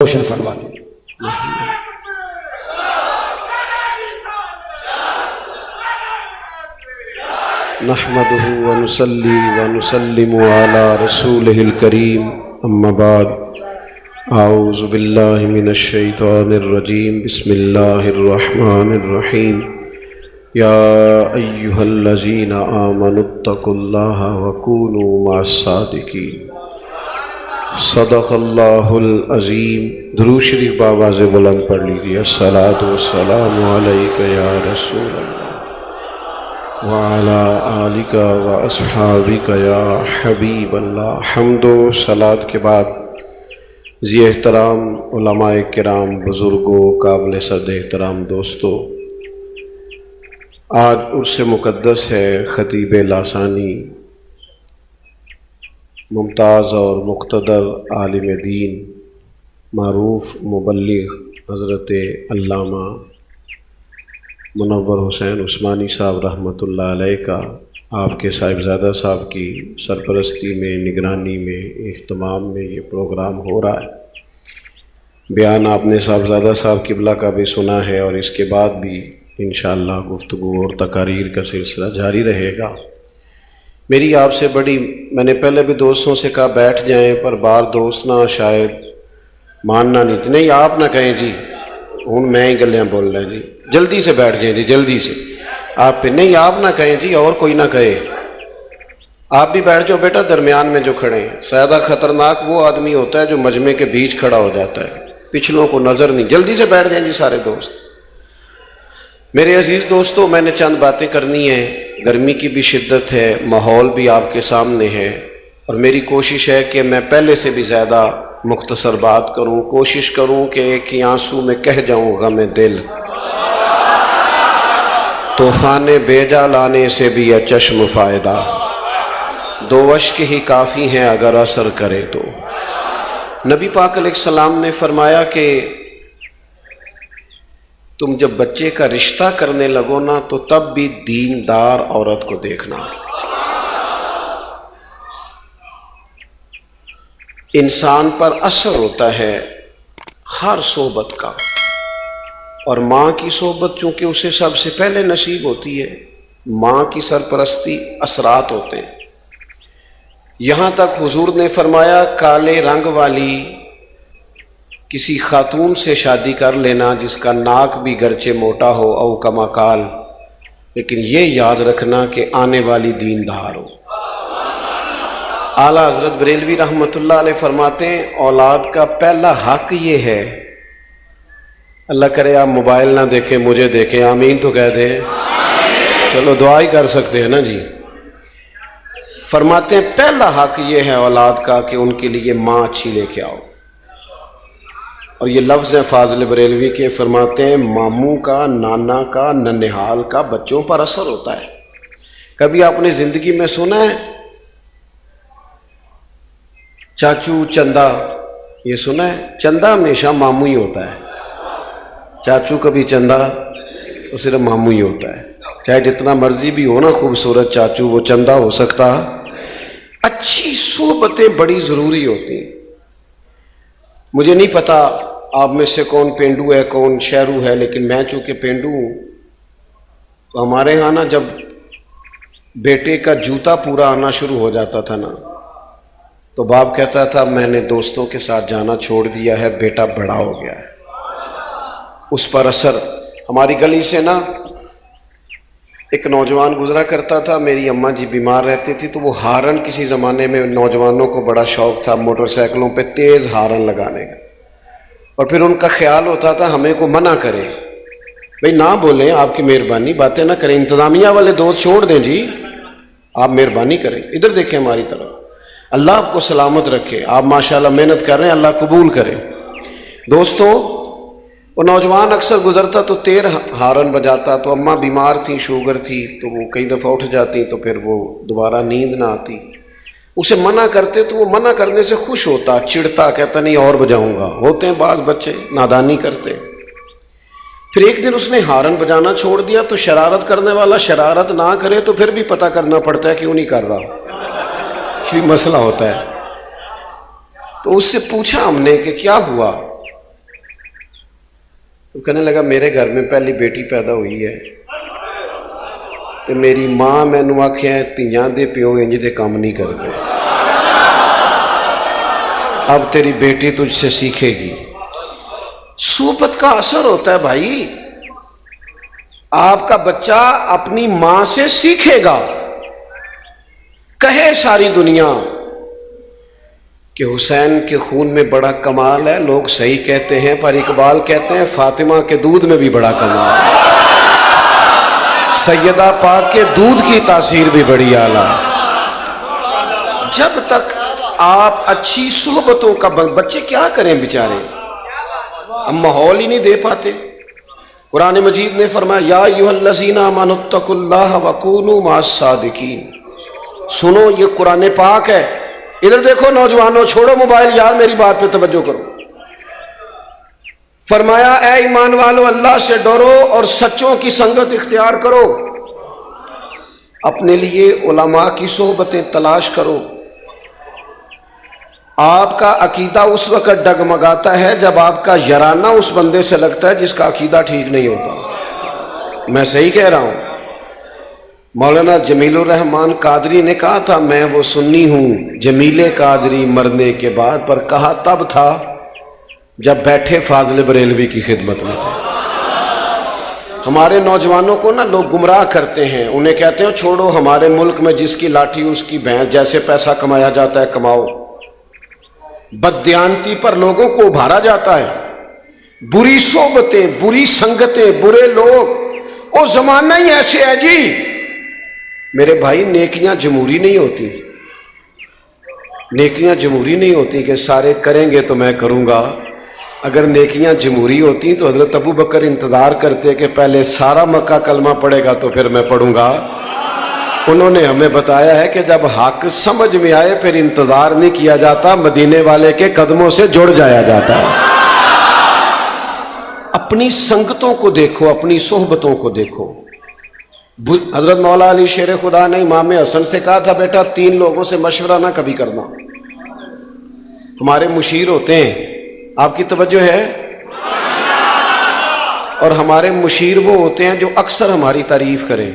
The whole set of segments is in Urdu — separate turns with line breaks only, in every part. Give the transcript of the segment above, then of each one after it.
روشن فرما دیں۔
نحمده ونصلي ونسلم على رسوله الكريم اما بعد اعوذ بالله من الشيطان الرجيم بسم الله الرحمن الرحيم يا ايها الذين امنوا اتقوا الله وكونوا مع الصادقين صدق اللہ العظیم۔ درود شریف بآواز بلند پڑھ لیجیے۔ الصلاۃ والسلام علیک یا رسول اللہ وعلی آلک واصحابک یا حبیب اللہ۔ حمد و صلوات کے بعد ذی احترام علماء کرام، بزرگوں، قابل صد احترام دوستو، آج عرس مقدس ہے خطیب لاسانی، ممتاز اور مقتدر عالم دین، معروف مبلغ حضرت علامہ منور حسین عثمانی صاحب رحمۃ اللہ علیہ کا آپ کے صاحبزادہ صاحب کی سرپرستی میں، نگرانی میں، اہتمام میں یہ پروگرام ہو رہا ہے۔ بیان آپ نے صاحبزادہ صاحب قبلہ کا بھی سنا ہے اور اس کے بعد بھی انشاءاللہ گفتگو اور تقاریر کا سلسلہ جاری رہے گا۔ میری آپ سے بڑی، میں نے پہلے بھی دوستوں سے کہا بیٹھ جائیں، پر بار دوست نہ شاید ماننا نہیں آپ نہ کہیں جی ہوں میں ہی گلیاں بول رہا جی، جلدی سے بیٹھ جائیں جی، جلدی سے آپ پہ نہیں، آپ نہ کہیں جی اور کوئی نہ کہے، آپ بھی بیٹھ جاؤ بیٹا درمیان میں جو کھڑے ہیں۔ زیادہ خطرناک وہ آدمی ہوتا ہے جو مجمع کے بیچ کھڑا ہو جاتا ہے، پچھلوں کو نظر نہیں۔ جلدی سے بیٹھ جائیں جی سارے دوست۔ میرے عزیز دوستو، میں نے چند باتیں کرنی ہیں، گرمی کی بھی شدت ہے، ماحول بھی آپ کے سامنے ہے، اور میری کوشش ہے کہ میں پہلے سے بھی زیادہ مختصر بات کروں، کوشش کروں کہ ایک ہی آنسو میں کہہ جاؤں غم دل، طوفان بیجا لانے سے بھی ہے چشم فائدہ، دو اشک ہی کافی ہیں اگر اثر کرے تو۔ نبی پاک علیہ السلام نے فرمایا کہ تم جب بچے کا رشتہ کرنے لگو نا تو تب بھی دیندار عورت کو دیکھنا۔ انسان پر اثر ہوتا ہے ہر صحبت کا، اور ماں کی صحبت چونکہ اسے سب سے پہلے نصیب ہوتی ہے، ماں کی سرپرستی اثرات ہوتے ہیں۔ یہاں تک حضور نے فرمایا کالے رنگ والی کسی خاتون سے شادی کر لینا جس کا ناک بھی گرچہ موٹا ہو او کما کال، لیکن یہ یاد رکھنا کہ آنے والی دیندار ہو۔ اعلیٰ حضرت بریلوی رحمۃ اللہ علیہ فرماتے ہیں اولاد کا پہلا حق یہ ہے، اللہ کرے آپ موبائل نہ دیکھیں، مجھے دیکھیں، آمین تو کہہ دیں، چلو دعا ہی کر سکتے ہیں نا جی۔ فرماتے ہیں پہلا حق یہ ہے اولاد کا کہ ان کے لیے ماں اچھی لے کے آؤ، اور یہ لفظ ہے فاضل بریلوی کے، فرماتے ہیں ماموں کا، نانا کا، ننہال کا بچوں پر اثر ہوتا ہے۔ کبھی آپ نے زندگی میں سنا ہے چاچو چندہ؟ یہ سنا ہے؟ چندہ ہمیشہ ماموں ہی ہوتا ہے، چاچو کبھی چندہ، وہ صرف ماموں ہی ہوتا ہے، چاہے جتنا مرضی بھی ہو نا خوبصورت چاچو، وہ چندہ ہو سکتا۔ اچھی صحبتیں بڑی ضروری ہوتی ہیں۔ مجھے نہیں پتا آپ میں سے کون پینڈو ہے کون شہرو ہے، لیکن میں چونکہ پینڈو ہوں تو ہمارے ہاں نا جب بیٹے کا جوتا پورا آنا شروع ہو جاتا تھا نا تو باپ کہتا تھا میں نے دوستوں کے ساتھ جانا چھوڑ دیا ہے، بیٹا بڑا ہو گیا ہے۔ اس پر اثر ہماری گلی سے نا ایک نوجوان گزرا کرتا تھا، میری اماں جی بیمار رہتی تھی تو وہ ہارن، کسی زمانے میں نوجوانوں کو بڑا شوق تھا موٹر سائیکلوں پہ تیز ہارن لگانے کا، اور پھر ان کا خیال ہوتا تھا ہمیں کو منع کرے، بھئی نہ بولیں، آپ کی مہربانی، باتیں نہ کریں، انتظامیہ والے دوست چھوڑ دیں جی، آپ مہربانی کریں، ادھر دیکھیں ہماری طرف، اللہ آپ کو سلامت رکھے، آپ ماشاءاللہ محنت کر رہے ہیں، اللہ قبول کرے۔ دوستو، وہ نوجوان اکثر گزرتا تو تیر ہارن بجاتا، تو اماں بیمار تھی، شوگر تھی، تو وہ کئی دفعہ اٹھ جاتی تو پھر وہ دوبارہ نیند نہ آتی، اسے منع کرتے تو وہ منع کرنے سے خوش ہوتا، چڑھتا، کہتا نہیں اور بجاؤں گا۔ ہوتے ہیں بعض بچے نادانی کرتے۔ پھر ایک دن اس نے ہارن بجانا چھوڑ دیا تو شرارت کرنے والا شرارت نہ کرے تو پھر بھی پتہ کرنا پڑتا ہے کیوں نہیں کر رہا، کوئی مسئلہ ہوتا ہے۔ تو اس سے پوچھا ہم نے کہ کیا ہوا؟ تو کہنے لگا میرے گھر میں پہلی بیٹی پیدا ہوئی ہے تو میری ماں مینوں آکھیا تیاں دے پیو انج دے کام نہیں کرتے، اب تیری بیٹی تجھ سے سیکھے گی۔ صحبت کا اثر ہوتا ہے بھائی، آپ کا بچہ اپنی ماں سے سیکھے گا۔ کہے ساری دنیا کہ حسین کے خون میں بڑا کمال ہے، لوگ صحیح کہتے ہیں، پر اقبال کہتے ہیں فاطمہ کے دودھ میں بھی بڑا کمال ہے، سیدہ پاک کے دودھ کی تاثیر بھی بڑی اعلیٰ ہے۔ جب تک آپ اچھی صحبتوں کا بچے کیا کریں بیچارے، ہم ماحول ہی نہیں دے پاتے۔ قرآن مجید نے فرمایا یا ایھا الذین آمنوا اتقوا اللہ وکونوا مع الصادقین۔ سنو یہ قرآن پاک ہے، ادھر دیکھو نوجوانوں، چھوڑو موبائل یار، میری بات پہ توجہ کرو۔ فرمایا اے ایمان والو اللہ سے ڈرو اور سچوں کی سنگت اختیار کرو، اپنے لیے علماء کی صحبتیں تلاش کرو۔ آپ کا عقیدہ اس وقت ڈگمگاتا ہے جب آپ کا یارانہ اس بندے سے لگتا ہے جس کا عقیدہ ٹھیک نہیں ہوتا۔ میں صحیح کہہ رہا ہوں؟ مولانا جمیل الرحمان قادری نے کہا تھا میں وہ سنی ہوں جمیل قادری مرنے کے بعد، پر کہا تب تھا جب بیٹھے فاضل بریلوی کی خدمت میں تھے۔ ہمارے نوجوانوں کو نا لوگ گمراہ کرتے ہیں، انہیں کہتے ہیں چھوڑو ہمارے ملک میں جس کی لاٹھی اس کی بھینس، جیسے پیسہ کمایا جاتا ہے کماؤ۔ بددیانتی پر لوگوں کو ابھارا جاتا ہے، بری صحبتیں، بری سنگتیں، برے لوگ، وہ زمانہ ہی ایسے ہے جی۔ میرے بھائی نیکیاں جمہوری نہیں ہوتی، نیکیاں جمہوری نہیں ہوتی کہ سارے کریں گے تو میں کروں گا۔ اگر نیکیاں جمہوری ہوتی تو حضرت ابو بکر انتظار کرتے کہ پہلے سارا مکہ کلمہ پڑھے گا تو پھر میں پڑھوں گا۔ انہوں نے ہمیں بتایا ہے کہ جب حق سمجھ میں آئے پھر انتظار نہیں کیا جاتا، مدینے والے کے قدموں سے جڑ جایا جاتا ہے۔ اپنی سنگتوں کو دیکھو، اپنی صحبتوں کو دیکھو۔ حضرت مولا علی شیر خدا نے امام حسن سے کہا تھا بیٹا 3 لوگوں سے مشورہ نہ کبھی کرنا۔ ہمارے مشیر ہوتے ہیں، آپ کی توجہ ہے، اور ہمارے مشیر وہ ہوتے ہیں جو اکثر ہماری تعریف کریں۔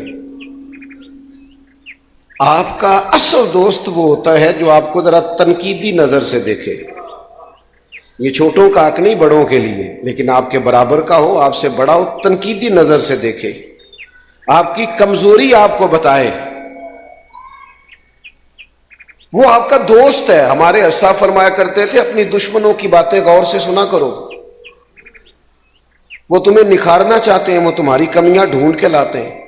آپ کا اصل دوست وہ ہوتا ہے جو آپ کو ذرا تنقیدی نظر سے دیکھے۔ یہ چھوٹوں کا حق نہیں بڑوں کے لیے، لیکن آپ کے برابر کا ہو، آپ سے بڑا ہو، تنقیدی نظر سے دیکھے، آپ کی کمزوری آپ کو بتائے، وہ آپ کا دوست ہے۔ ہمارے اسلاف فرمایا کرتے تھے اپنی دشمنوں کی باتیں غور سے سنا کرو، وہ تمہیں نکھارنا چاہتے ہیں، وہ تمہاری کمیاں ڈھونڈ کے لاتے ہیں۔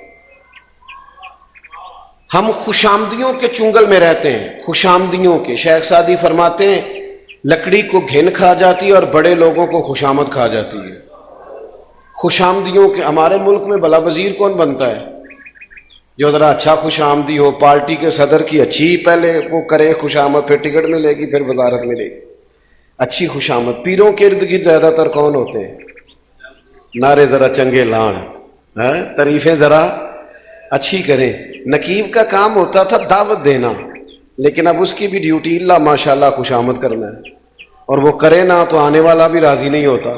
ہم خوشامدیوں کے چنگل میں رہتے ہیں، خوشامدیوں کے۔ شیخ سعدی فرماتے ہیں لکڑی کو گھن کھا جاتی ہے اور بڑے لوگوں کو خوشامد کھا جاتی ہے۔ خوشامدیوں کے۔ ہمارے ملک میں بھلا وزیر کون بنتا ہے؟ جو ذرا اچھا خوش آمدی ہو، پارٹی کے صدر کی اچھی پہلے وہ کرے خوش آمد، پھر ٹکٹ ملے گی، پھر وزارت ملے گی، اچھی خوش آمد۔ پیروں کے ارد گرد زیادہ تر کون ہوتے ہیں؟ نعرے ذرا چنگے لان، تعریفیں ذرا اچھی کریں۔ نقیب کا کام ہوتا تھا دعوت دینا، لیکن اب اس کی بھی ڈیوٹی اللہ ماشاءاللہ خوش آمد کرنا ہے، اور وہ کرے نہ تو آنے والا بھی راضی نہیں ہوتا۔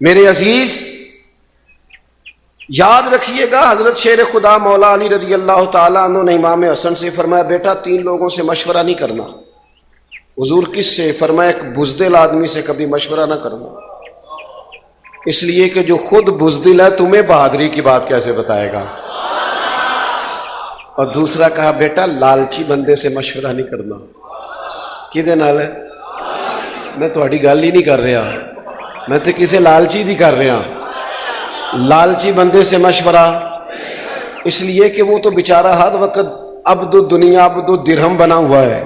میرے عزیز یاد رکھیے گا، حضرت شیر خدا مولا علی رضی اللہ تعالیٰ عنہ نے امام حسن سے فرمایا بیٹا 3 لوگوں سے مشورہ نہیں کرنا۔ حضور کس سے؟ فرمایا ایک بزدل آدمی سے کبھی مشورہ نہ کرنا، اس لیے کہ جو خود بزدل ہے تمہیں بہادری کی بات کیسے بتائے گا۔ اور دوسرا کہا بیٹا لالچی بندے سے مشورہ نہیں کرنا۔ کدے نال ہے؟ میں تھوڑی گل ہی نہیں کر رہا، میں تو کسے لالچی دی کر رہا۔ لالچی بندے سے مشورہ، اس لیے کہ وہ تو بیچارہ ہر وقت عبد الدنیا عبد الدرہم بنا ہوا ہے،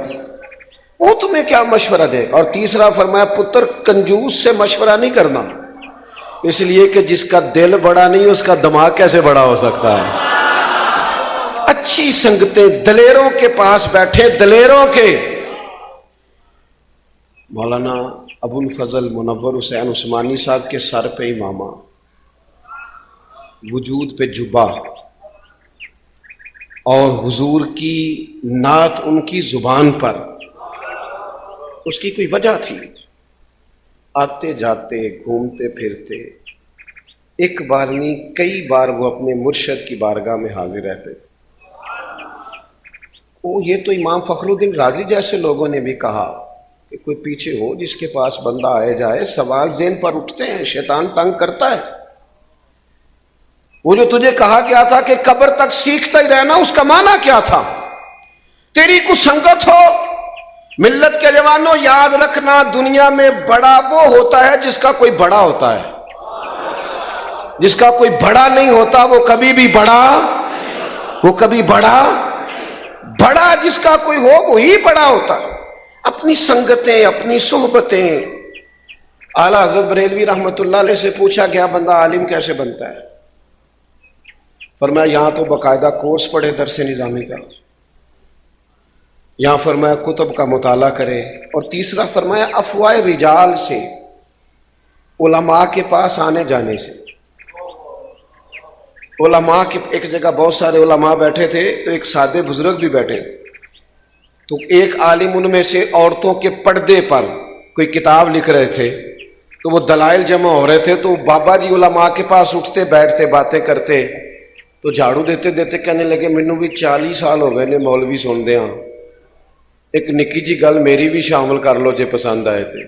وہ تمہیں کیا مشورہ دے۔ اور تیسرا فرمایا پتر کنجوس سے مشورہ نہیں کرنا، اس لیے کہ جس کا دل بڑا نہیں اس کا دماغ کیسے بڑا ہو سکتا ہے۔ اچھی سنگتیں، دلیروں کے پاس بیٹھے، دلیروں کے۔ مولانا ابو الفضل منور حسین عثمانی صاحب کے سر پہ امامہ، وجود پہ جبہ، اور حضور کی نعت ان کی زبان پر۔ اس کی کوئی وجہ تھی، آتے جاتے گھومتے پھرتے ایک بار نہیں کئی بار وہ اپنے مرشد کی بارگاہ میں حاضر رہتے تھے۔ یہ تو امام فخر الدین رازی جیسے لوگوں نے بھی کہا کہ کوئی پیچھے ہو جس کے پاس بندہ آئے جائے، سوال ذہن پر اٹھتے ہیں، شیطان تنگ کرتا ہے۔ وہ جو تجھے کہا گیا تھا کہ قبر تک سیکھتا ہی رہنا، اس کا معنی کیا تھا؟ تیری کچھ سنگت ہو۔ ملت کے جوانوں یاد رکھنا، دنیا میں بڑا وہ ہوتا ہے جس کا کوئی بڑا ہوتا ہے، جس کا کوئی بڑا نہیں ہوتا وہ کبھی بھی بڑا جس کا کوئی ہو وہی بڑا ہوتا ہے۔ اپنی سنگتیں، اپنی صحبتیں۔ اعلیٰ حضرت بریلوی رحمۃ اللہ علیہ سے پوچھا گیا بندہ عالم کیسے بنتا ہے؟ فرمایا یہاں تو باقاعدہ کورس پڑھے درس نظامی کا، یہاں فرمایا کتب کا مطالعہ کرے، اور تیسرا فرمایا افواہ رجال سے، علماء کے پاس آنے جانے سے۔ علماء کی ایک جگہ بہت سارے علماء بیٹھے تھے، تو ایک سادے بزرگ بھی بیٹھے تھے، تو ایک عالم ان میں سے عورتوں کے پردے پر کوئی کتاب لکھ رہے تھے، تو وہ دلائل جمع ہو رہے تھے، تو بابا جی علماء کے پاس اٹھتے بیٹھتے باتیں کرتے، تو جھاڑو دیتے دیتے کہنے لگے مینوں بھی 40 سال ہو گئے نے مولوی سن دیا، ایک نکی جی گل میری بھی شامل کر لو جے پسند آئے تھے۔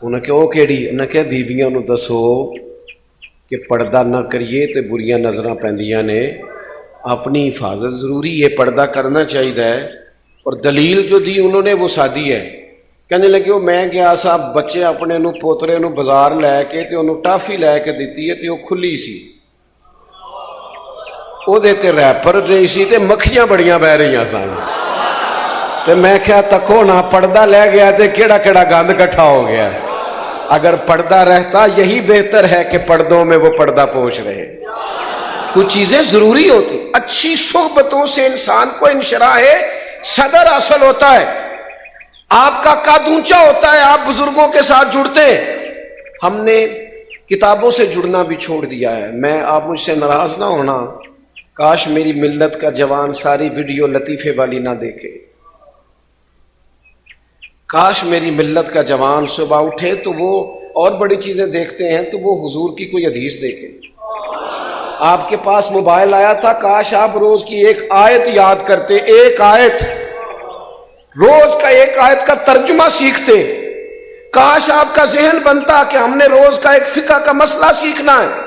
انہیں کہ وہ کیڑی؟ انہیں کہ بیبیاں نو دسو کہ پردہ نہ کریے تے بریاں نظراں پیندیاں نے، اپنی حفاظت ضروری ہے، پردہ کرنا چاہیے۔ اور دلیل جو دی انہوں نے وہ سادی ہے، کہنے لگے وہ میں گیا سا بچے اپنے نو پوترے نو بازار لے کے تے انہوں ٹافی لے کے دیتی ہے تے وہ کھلی سی، وہ دیتے ریپر نہیں سی تے مکھیاں بڑیاں بہ رہی سن، تے میں کیا تکو نہ پردہ لے گیا تے کیڑا کیڑا گند کٹھا ہو گیا۔ اگر پردہ رہتا یہی بہتر ہے کہ پردوں میں وہ پردہ پوش رہے۔ کچھ چیزیں ضروری ہوتی، اچھی صحبتوں سے انسان کو انشراح صدر حاصل ہوتا ہے، آپ کا قد اونچا ہوتا ہے، آپ بزرگوں کے ساتھ جڑتے ہیں۔ ہم نے کتابوں سے جڑنا بھی چھوڑ دیا ہے۔ میں آپ مجھ سے ناراض نہ ہونا، کاش میری ملت کا جوان ساری ویڈیو لطیفے والی نہ دیکھے، کاش میری ملت کا جوان صبح اٹھے تو وہ اور بڑی چیزیں دیکھتے ہیں تو وہ حضور کی کوئی حدیث دیکھے۔ آپ کے پاس موبائل آیا تھا، کاش آپ روز کی ایک آیت یاد کرتے، ایک آیت، روز کا ایک آیت کا ترجمہ سیکھتے۔ کاش آپ کا ذہن بنتا کہ ہم نے روز کا ایک فقہ کا مسئلہ سیکھنا ہے۔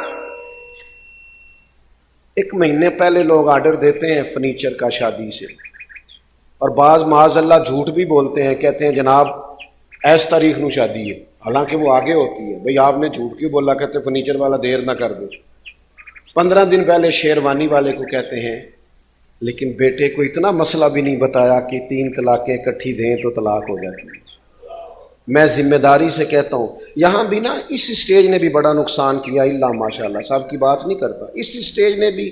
ایک مہینے پہلے لوگ آرڈر دیتے ہیں فرنیچر کا شادی سے، اور بعض معاذ اللہ جھوٹ بھی بولتے ہیں، کہتے ہیں جناب ایس تاریخ نو شادی ہے، حالانکہ وہ آگے ہوتی ہے۔ بھئی آپ نے جھوٹ کیوں بولا؟ کہتے فرنیچر والا دیر نہ کر دے۔ 15 دن پہلے شیروانی والے کو کہتے ہیں لیکن بیٹے کو اتنا مسئلہ بھی نہیں بتایا کہ 3 طلاقیں اکٹھی دیں تو طلاق ہو جاتی ہے۔ میں ذمہ داری سے کہتا ہوں، یہاں بھی نا اس اسٹیج نے بھی بڑا نقصان کیا، اللہ ماشاءاللہ صاحب کی بات نہیں کرتا، اس اسٹیج نے بھی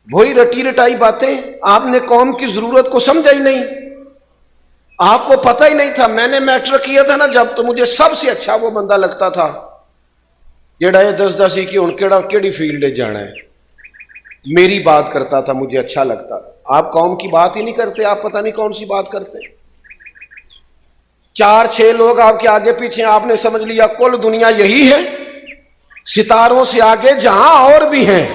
وہی رٹی رٹائی باتیں۔ آپ نے قوم کی ضرورت کو سمجھا ہی نہیں، آپ کو پتہ ہی نہیں تھا۔ میں نے میٹرک کیا تھا نا جب، تو مجھے سب سے اچھا وہ بندہ لگتا تھا جڑا یہ دسدا سی کہ ہن کیڑی فیلڈ جانا ہے، میری بات کرتا تھا، مجھے اچھا لگتا تھا۔ آپ قوم کی بات ہی نہیں کرتے، آپ پتہ نہیں کون سی بات کرتے۔ 4-6 لوگ آپ کے آگے پیچھے، آپ نے سمجھ لیا کل دنیا یہی ہے، ستاروں سے آگے جہاں اور بھی ہیں۔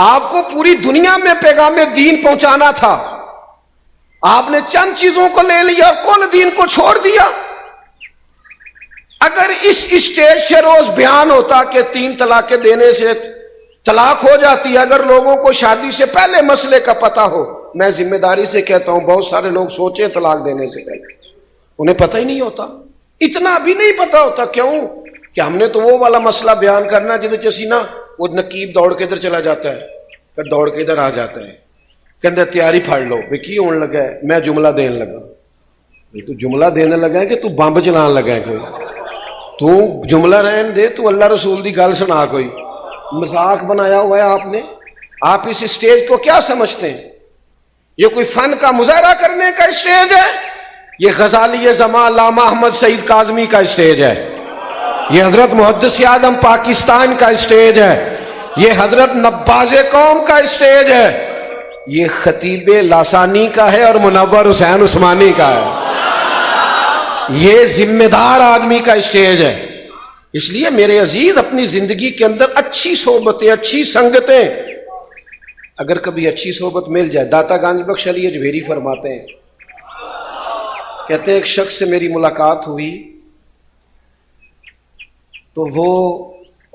آپ کو پوری دنیا میں پیغام دین پہنچانا تھا، آپ نے چند چیزوں کو لے لیا، کل دین کو چھوڑ دیا۔ اگر اس اسٹیج سے روز بیان ہوتا کہ 3 طلاقیں دینے سے طلاق ہو جاتی ہے، اگر لوگوں کو شادی سے پہلے مسئلے کا پتہ ہو، میں ذمہ داری سے کہتا ہوں بہت سارے لوگ سوچیں طلاق دینے سے پہلے، انہیں پتہ ہی نہیں ہوتا، اتنا بھی نہیں پتہ ہوتا۔ کیوں کہ ہم نے تو وہ والا مسئلہ بیان کرنا جدو چسی نا وہ نقیب دوڑ کے ادھر چلا جاتا ہے، پھر دوڑ کے ادھر آ جاتا ہے، کہندے تیاری پھڑ لو بھئی کی ہون لگا ہے؟ میں جملہ دین لگا۔ تو جملہ دینے لگا ہے کہ تو بمب چلان لگا ہے؟ کوئی تو جملہ رہن دے، تو اللہ رسول دی گل سنا، کوئی مذاق بنایا ہوا ہے آپ نے۔ آپ اس اسٹیج کو کیا سمجھتے ہیں؟ یہ کوئی فن کا مظاہرہ کرنے کا اسٹیج ہے؟ یہ غزالی زمان علامہ احمد سعید کاظمی کا اسٹیج ہے، یہ حضرت محدث اعظم پاکستان کا اسٹیج ہے، یہ حضرت نباز قوم کا اسٹیج ہے، یہ خطیب لاسانی کا ہے اور منور حسین عثمانی کا ہے، یہ ذمہ دار آدمی کا اسٹیج ہے۔ اس لیے میرے عزیز اپنی زندگی کے اندر اچھی صحبتیں، اچھی سنگتیں، اگر کبھی اچھی صحبت مل جائے. داتا گنج بخش علی اجمیری فرماتے ہیں، کہتے ہیں ایک شخص سے میری ملاقات ہوئی تو وہ،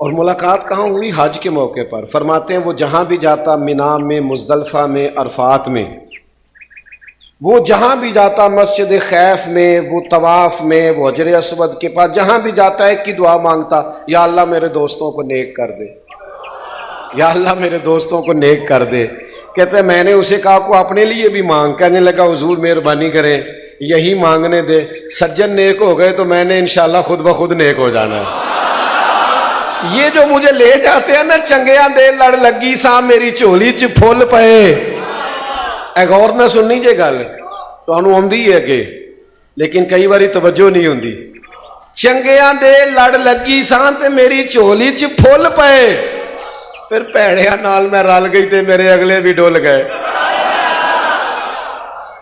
اور ملاقات کہاں ہوئی؟ حج کے موقع پر. فرماتے ہیں وہ جہاں بھی جاتا، مینا میں، مزدلفہ میں، عرفات میں، وہ جہاں بھی جاتا، مسجد خیف میں، وہ طواف میں، وہ حجر اسود کے پاس جہاں بھی جاتا ایک کی دعا مانگتا، یا اللہ میرے دوستوں کو نیک کر دے، یا اللہ میرے دوستوں کو نیک کر دے. کہتے ہیں میں نے اسے کہا کو اپنے لیے بھی مانگ. کہنے لگا حضور مہربانی کریں یہی مانگنے دے، سجن نیک ہو گئے تو میں نے انشاءاللہ خود بخود نیک ہو جانا ہے. یہ جو مجھے لے جاتے ہیں نا، چنگیاں دے لڑ لگی سا میری چولی چ پھول پئے. اے غور نہ سننی جے گل تانوں آندی ہے کہ، لیکن کئی باری توجہ نہیں ہوندی. چنگیاں دے لڑ لگی سا تے میری چولی چ پھول پئے، پھر پیڑیاں نال میں رل گئی تے میرے اگلے بھی ڈول گئے.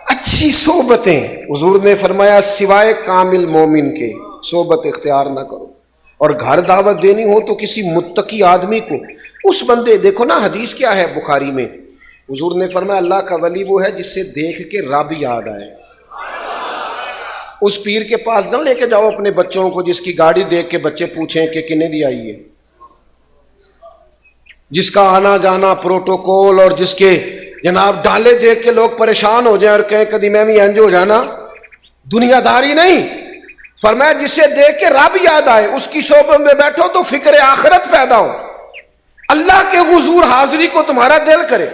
اچھی صحبتیں، حضور نے فرمایا سوائے کامل مومن کے صحبت اختیار نہ کرو. اور گھر دعوت دینی ہو تو کسی متقی آدمی کو، اس بندے، دیکھو نا حدیث کیا ہے بخاری میں، حضور نے فرمایا اللہ کا ولی وہ ہے جسے دیکھ کے رب یاد آئے. اس پیر کے پاس نہ لے کے جاؤ اپنے بچوں کو جس کی گاڑی دیکھ کے بچے پوچھیں کہ کنے دی آئی ہے، جس کا آنا جانا پروٹوکول، اور جس کے جناب ڈالے دیکھ کے لوگ پریشان ہو جائیں اور کہیں کدی میں بھی انج ہو جانا. دنیا داری نہیں. فرمایا جسے دیکھ کے رب یاد آئے، اس کی صحبت میں بیٹھو تو فکر آخرت پیدا ہو، اللہ کے حضور حاضری کو تمہارا دل کرے.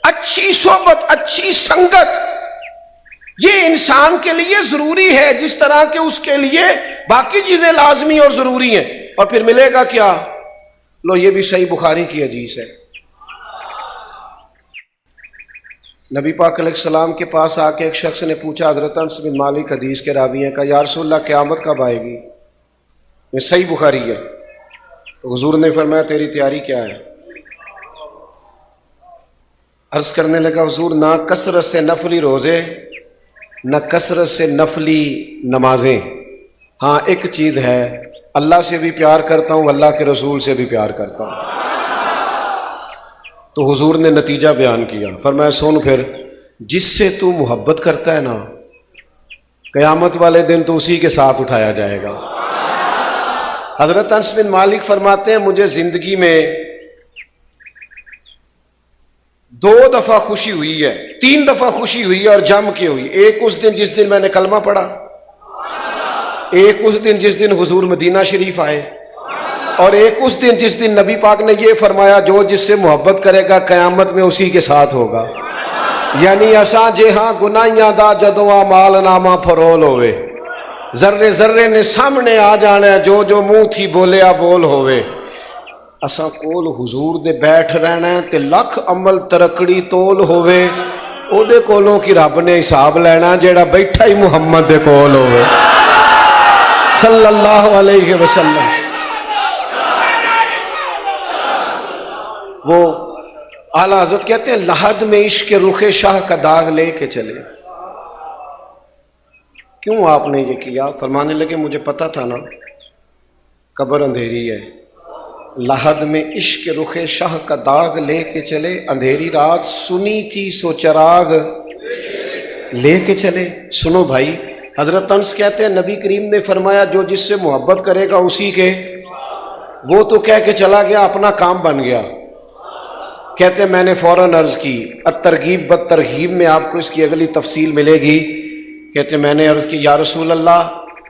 اچھی صحبت، اچھی سنگت، یہ انسان کے لیے ضروری ہے جس طرح کہ اس کے لیے باقی چیزیں لازمی اور ضروری ہیں. اور پھر ملے گا کیا؟ لو یہ بھی صحیح بخاری کی حدیث ہے. نبی پاک علیہ السلام کے پاس آ کے ایک شخص نے پوچھا، حضرت انس بن مالک حدیث کے راوی ہیں، کہا یا رسول اللہ قیامت کب آئے گی؟ یہ صحیح بخاری ہے. تو حضور نے فرمایا تیری تیاری کیا ہے؟ عرض کرنے لگا حضور نہ کثرت سے نفلی روزے، نہ کثرت سے نفلی نمازیں. ہاں ایک چیز ہے، اللہ سے بھی پیار کرتا ہوں، اللہ کے رسول سے بھی پیار کرتا ہوں. تو حضور نے نتیجہ بیان کیا، فرمایا سن پھر، جس سے تو محبت کرتا ہے نا، قیامت والے دن تو اسی کے ساتھ اٹھایا جائے گا. حضرت انس بن مالک فرماتے ہیں مجھے زندگی میں 2 دفعہ خوشی ہوئی ہے، 3 دفعہ خوشی ہوئی ہے اور جم کے ہوئی. ایک اس دن جس دن میں نے کلمہ پڑھا، ایک اس دن جس دن حضور مدینہ شریف آئے، اور ایک اس دن جس دن نبی پاک نے یہ فرمایا جو جس سے محبت کرے گا قیامت میں اسی کے ساتھ ہوگا. یعنی اساں جے ہاں گناہیاں دا جدوں مال نامہ پھرول ہوئے، ذرے ذرے نے سامنے آ جانا ہے، جو جو منہ تھی بولیا بول ہوئے. اساں کول حضور دے بیٹھ رہنا ہے تے لکھ عمل ترکڑی تول ہوئے، او دے کولوں کی رب نے حساب لینا جیڑا بیٹھا ہی محمد دے کول ہوئے صلی اللہ علیہ وسلم. وہ اعلیٰ حضرت کہتے ہیں لحد میں عشق رخ شاہ کا داغ لے کے چلے. کیوں آپ نے یہ کیا؟ فرمانے لگے مجھے پتا تھا نا قبر اندھیری ہے، لحد میں عشق رخ شاہ کا داغ لے کے چلے، اندھیری رات سنی تھی سو چراغ لے کے چلے. سنو بھائی، حضرت انس کہتے ہیں نبی کریم نے فرمایا جو جس سے محبت کرے گا اسی کے، وہ تو کہہ کے چلا گیا اپنا کام بن گیا. کہتے ہیں میں نے فوراً عرض کی، الترغیب بالترہیب میں آپ کو اس کی اگلی تفصیل ملے گی. کہتے ہیں میں نے عرض کی یا رسول اللہ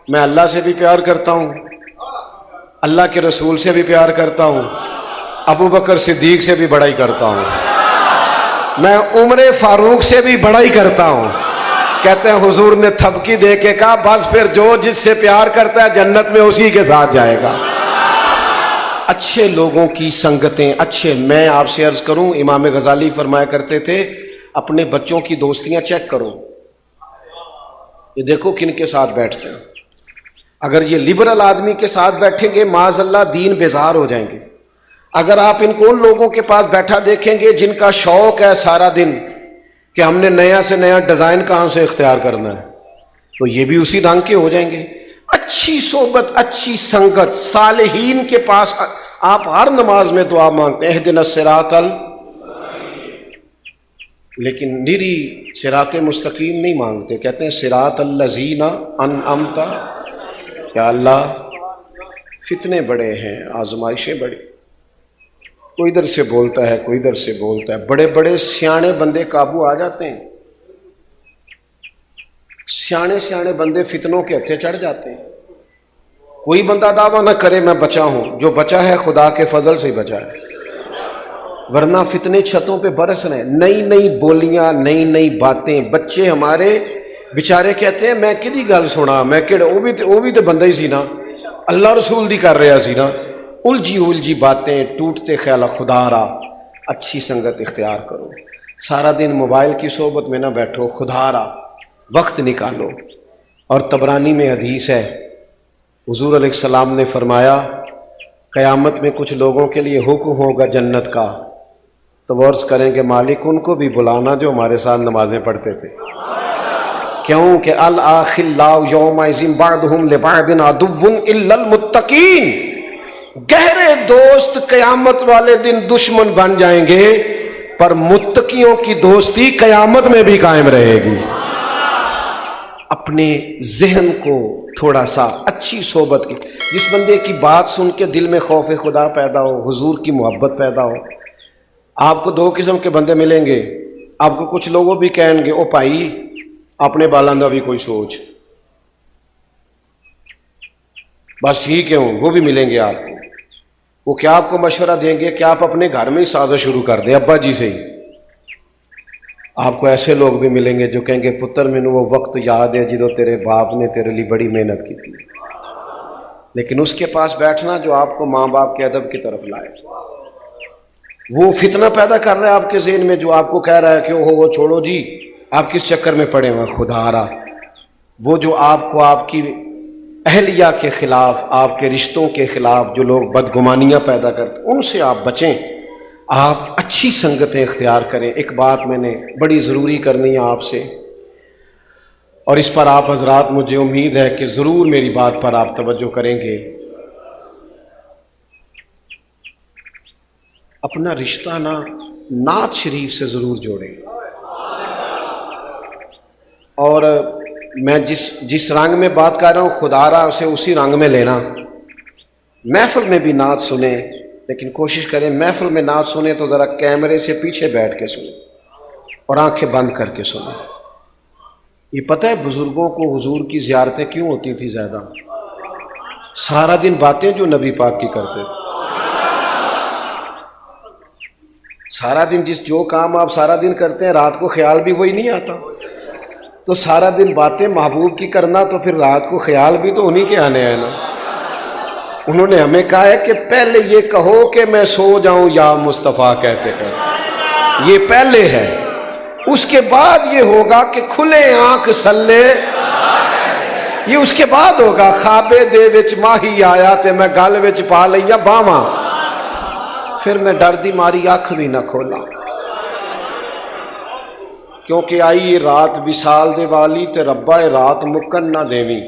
میں اللہ سے بھی پیار کرتا ہوں، اللہ کے رسول سے بھی پیار کرتا ہوں، ابو بکر صدیق سے بھی بڑائی کرتا ہوں، میں عمر فاروق سے بھی بڑائی کرتا ہوں. کہتے ہیں حضور نے تھپکی دے کے کہا بس پھر جو جس سے پیار کرتا ہے جنت میں اسی کے ساتھ جائے گا. اچھے لوگوں کی سنگتیں اچھے. میں آپ سے عرض کروں، امام غزالی فرمایا کرتے تھے اپنے بچوں کی دوستیاں چیک کرو، یہ دیکھو کن کے ساتھ بیٹھتے ہیں. اگر یہ لبرل آدمی کے ساتھ بیٹھیں گے معاذ اللہ دین بیزار ہو جائیں گے. اگر آپ ان کو ان لوگوں کے پاس بیٹھا دیکھیں گے جن کا شوق ہے سارا دن کہ ہم نے نیا سے نیا ڈیزائن کہاں سے اختیار کرنا ہے، تو یہ بھی اسی رنگ کے ہو جائیں گے. اچھی صحبت، اچھی سنگت، صالحین کے پاس آپ ہر نماز میں دعا مانگتے ہیں اہدنا الصراط لیکن نری صراط مستقیم نہیں مانگتے، کہتے ہیں صراط الذین انعمت۔ یا اللہ فتنے بڑے ہیں، آزمائشیں بڑی، کوئی ادھر سے بولتا ہے کوئی ادھر سے بولتا ہے، بڑے بڑے سیانے بندے قابو آ جاتے ہیں، سیانے بندے فتنوں کے ہتھے چڑھ جاتے ہیں۔ کوئی بندہ دعویٰ نہ کرے میں بچا ہوں، جو بچا ہے خدا کے فضل سے ہی بچا ہے، ورنہ فتنے چھتوں پہ برس رہے ہیں، نئی نئی بولیاں، نئی نئی باتیں۔ بچے ہمارے بیچارے کہتے ہیں میں کدی گل سنا، میں کہڑا وہ بھی تو بندہ ہی سی نا، اللہ رسول دی کر رہا سی نا، الجھی باتیں، ٹوٹتے خیال۔ خدا را اچھی سنگت اختیار کرو، سارا دن موبائل کی صحبت میں نہ بیٹھو، خدا را وقت نکالو۔ اور طبرانی میں حدیث ہے، حضور علیہ السلام نے فرمایا قیامت میں کچھ لوگوں کے لیے حکم ہوگا جنت کا، تو وہ عرض کریں کہ مالک ان کو بھی بلانا جو ہمارے ساتھ نمازیں پڑھتے تھے۔ کیوں کہ الاخلاء یومئذ بعضهم لبعض عدو الا المتقین، گہرے دوست قیامت والے دن دشمن بن جائیں گے، پر متقیوں کی دوستی قیامت میں بھی قائم رہے گی۔ اپنے ذہن کو تھوڑا سا اچھی صحبت کی، جس بندے کی بات سن کے دل میں خوف خدا پیدا ہو، حضور کی محبت پیدا ہو۔ آپ کو دو قسم کے بندے ملیں گے، آپ کو کچھ لوگوں بھی کہیں گے او بھائی اپنے بالاں دا بھی کوئی سوچ، بس ٹھیک ہے وہ بھی ملیں گے آپ کو۔ وہ کیا آپ کو مشورہ دیں گے کہ آپ اپنے گھر میں ہی سازش شروع کر دیں، ابا جی سے ہی۔ آپ کو ایسے لوگ بھی ملیں گے جو کہیں گے پتر مینوں وہ وقت یاد ہے جدو تیرے باپ نے تیرے لیے بڑی محنت کی تھی، لیکن اس کے پاس بیٹھنا جو آپ کو ماں باپ کے ادب کی طرف لائے۔ وہ فتنہ پیدا کر رہا ہے آپ کے ذہن میں، جو آپ کو کہہ رہا ہے کہ وہ چھوڑو جی آپ کس چکر میں پڑے ہوئے، خدا را وہ جو آپ کو آپ کی اہلیہ کے خلاف، آپ کے رشتوں کے خلاف جو لوگ بدگمانیاں پیدا کرتے ان سے آپ بچیں، آپ اچھی سنگتیں اختیار کریں۔ ایک بات میں نے بڑی ضروری کرنی ہے آپ سے، اور اس پر آپ حضرات مجھے امید ہے کہ ضرور میری بات پر آپ توجہ کریں گے۔ اپنا رشتہ نعت شریف سے ضرور جوڑیں، اور میں جس رنگ میں بات کر رہا ہوں خدا را اسے اسی رنگ میں لینا۔ محفل میں بھی نعت سنیں، لیکن کوشش کریں محفل میں نعت سنیں تو ذرا کیمرے سے پیچھے بیٹھ کے سنیں اور آنکھیں بند کر کے سنیں۔ یہ پتہ ہے بزرگوں کو حضور کی زیارتیں کیوں ہوتی تھی زیادہ؟ سارا دن باتیں جو نبی پاک کی کرتے تھے، سارا دن جو کام آپ سارا دن کرتے ہیں رات کو خیال بھی وہی نہیں آتا، تو سارا دن باتیں محبوب کی کرنا تو پھر رات کو خیال بھی تو انہی کے آنے ہیں نا۔ انہوں نے ہمیں کہا ہے کہ پہلے یہ کہو کہ میں سو جاؤں یا مصطفیٰ کہتے کہتے، یہ پہلے ہے، اس کے بعد یہ ہوگا کہ کھلے آنکھ سلے، یہ اس کے بعد ہوگا خوابے دے وچ ماہی آیا تے میں گل وچ پا لئیاں باواں، پھر میں ڈر دی ماری آنکھ بھی نہ کھولا، کیونکہ آئی یہ رات وصال دے والی تے ربا رات مکن نہ دیویں۔